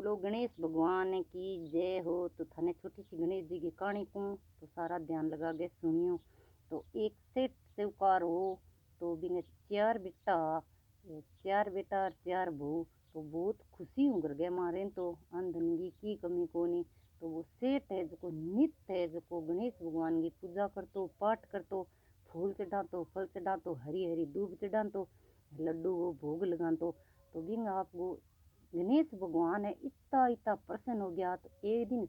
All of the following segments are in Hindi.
बोलो गणेश भगवान की जय हो। तो थाने छोटी सी गणेश जी की कहानी कहूँ तो सारा ध्यान लगा के सुनियो। तो एक सेठ साहूकार हो तो बिने चार बेटा और चार बहू। तो बहुत खुशी हूँ घर गए मारे तो आमदनी की कमी को नहीं। तो वो सेठ है जो नित्य है जो गणेश भगवान की पूजा करतो पाठ करतो फूल चढ़ातो फल चढ़ातो हरी हरी दूब चढ़ातो लड्डू वो भोग लगातो। तो बिंग आपको गणेश भगवान है इतना इतना प्रसन्न हो गया। तो एक दिन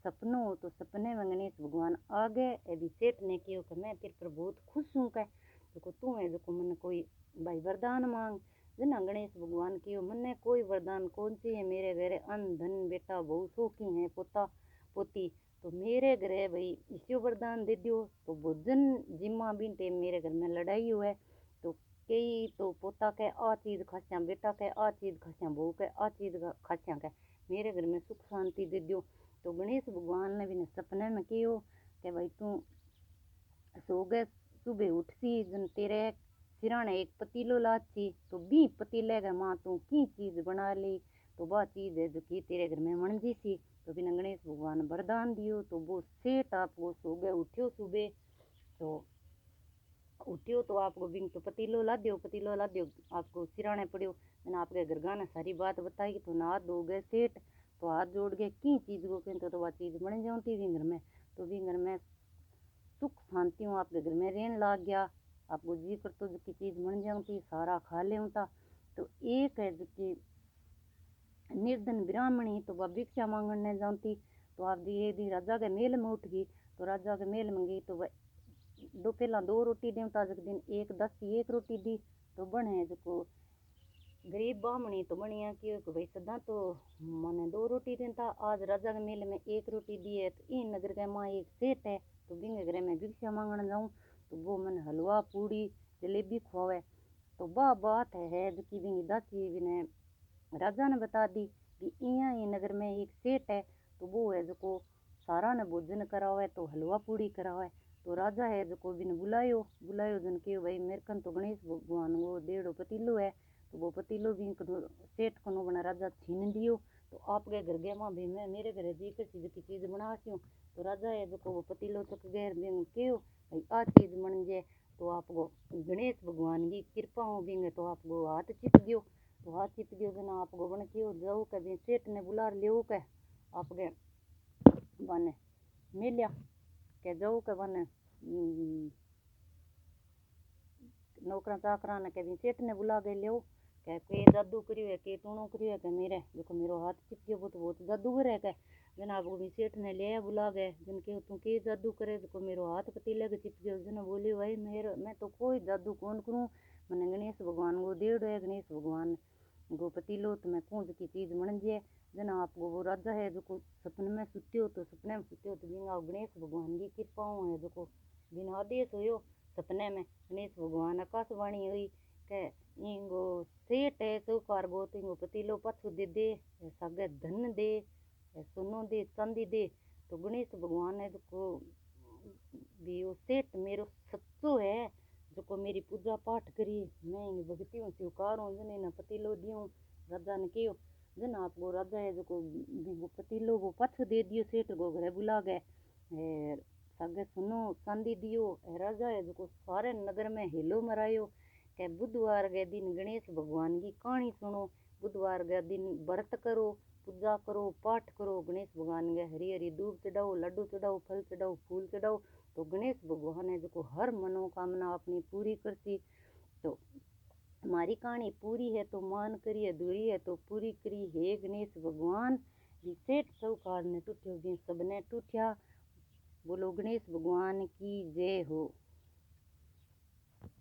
सपनों हो तो सपने में गणेश भगवान आ गए। यदि सेठ ने कहो कि मैं तेरे पर बहुत खुश हूँ कह जो तू है जो मन कोई भाई वरदान मांग। जना गणेश भगवान कहो मन्ने कोई वरदान कौन सी है मेरे घरे अन्न धन बेटा बहु सौखी है पोता पोती। तो मेरे घरे भाई इसी वरदान दे दियो। तो भोजन जिम्मा भी टेम मेरे घर में लड़ाई हो है। तो कई तो पोता के आ चीज खास्या बेटा के आ चीज खास्या बहू के आ चीज खास्या के मेरे घर में सुख शांति दे दियो। तो गणेश भगवान ने भी सपने में कहो कि भाई तू सो गए सुबह उठसी जन तेरे सिराने एक पतीलो लाची। तो बी पतीले के माँ तू की चीज बना ली। तो वह चीज है जो कि तेरे घर में मंजी सी। तो बिना गणेश भगवान वरदान दियो। तो वो सेठ आपको सो गए उठ्यो सुबह तो उठ्यो तो आपको बिंग तो पतीलो ला दियो आपको सिराने पड़ियो। मैंने आपके घर गाना सारी बात बताई तो ना दो गए सेठ। तो हाथ जोड़ गए की चीज को कहते तो वह चीज बन जाती घर में। तो भी घर में सुख शांति हूँ आपके घर में रहने लग गया। आपको जी कर तो की चीज बन जाती सारा खा ले था। तो एक है जो कि निर्धन ब्राह्मणी तो वह भिक्षा मांगने जाती। तो आप एक दिन राजा के मेल में उठ गई। तो राजा के मेल में गई तो वह दो पहला दो रोटी देवता जग दिन एक 10 की एक रोटी दी। तो बने जो गरीब ब्राह्मणी तो बनिया कि भाई सदा तो मैंने दो रोटी देता आज राजा के मेले में एक रोटी दी है। तो इन नगर के माँ एक सेठ है तो बिंगे घर में भिक्षा मांगने जाऊँ तो वो मैंने हलवा पूड़ी जलेबी खुआवे। तो वह बात है जो कि बिंगी दासी बिने राजा ने बता दी कि यहाँ ही नगर में एक सेठ है। तो वो है जो सारा ने भोजन करावे तो हलवा पूड़ी करावे। तो राजा है जो बिन बुलायो जन के भाई मेरे कन तो गणेश भगवान वो डेढ़ो पतीलो है। तो वो पतीलो भी सेठ को बना राजा छीन दियो। तो आपके घर गया माँ भी मैं मेरे घर जी की चीज बना क्यों। तो राजा है जो वो पतीलो चक गए क्यों भाई आ चीज बन जाए। तो आपको गणेश भगवान की कृपा हो भी तो आपको हाथ चिप दियो। तो हाथ चिप दियो जना आपको बन क्यों जाओ कभी सेठ ने बुला लियो के आपके बने मिलिया के जाओ के बने नौकरा चाकरा ने कभी सेठ ने बुला के लियो के के जादू करियो है के टूणो करियो है के मेरे देखो मेरो हाथ चिप गयो वो तो बहुत जादूगर है के जना आपको भी सेठ ने ले बुला गए जन के तू के जादू करे देखो मेरो हाथ पतीले के चिप गयो। जना बोली भाई मेरे मैं तो कोई जादू कौन करूँ मैंने गणेश भगवान को डेढ़ है गणेश भगवान गो पतीलो तो मैं कौन की चीज बन जाए। जना आपको वो राजा है जो सपने में सुत्यो तो बिना गणेश भगवान की कृपा है जो बिना आदेश हो सपने में गणेश भगवान आकाशवाणी हुई के इंगो सेठ है साहूकार बहुत इंगो पतीलो पाछू दे सागे धन दे सोनो दे चांदी दे। तो गणेश भगवान है जो भी वो सेठ मेरो सच्चो है जो मेरी पूजा पाठ करी मैं इन भक्ति हूँ स्वीकार हूँ जन इन पतीलो दियो। राजा ने कहो जन आपको राजा है जो पतीलो वो पाछू दे दियो सेठ को घर बुला गए सागे सुनो चांदी दियो। राजा है जो सारे नगर में हेलो मरायो के बुधवार के दिन गणेश भगवान की कहानी सुनो। बुधवार के दिन व्रत करो पूजा करो पाठ करो गणेश भगवान के हरी हरी दूब चढ़ाओ लड्डू चढ़ाओ फल चढ़ाओ फूल चढ़ाओ। तो गणेश भगवान है जो हर मनोकामना अपनी पूरी करती। तो हमारी कहानी पूरी है तो मान करी अधूरी है तो पूरी करी हे गणेश भगवान। सेठ साहूकार ने टूटियो भी सबने टूटिया। बोलो गणेश भगवान की जय हो।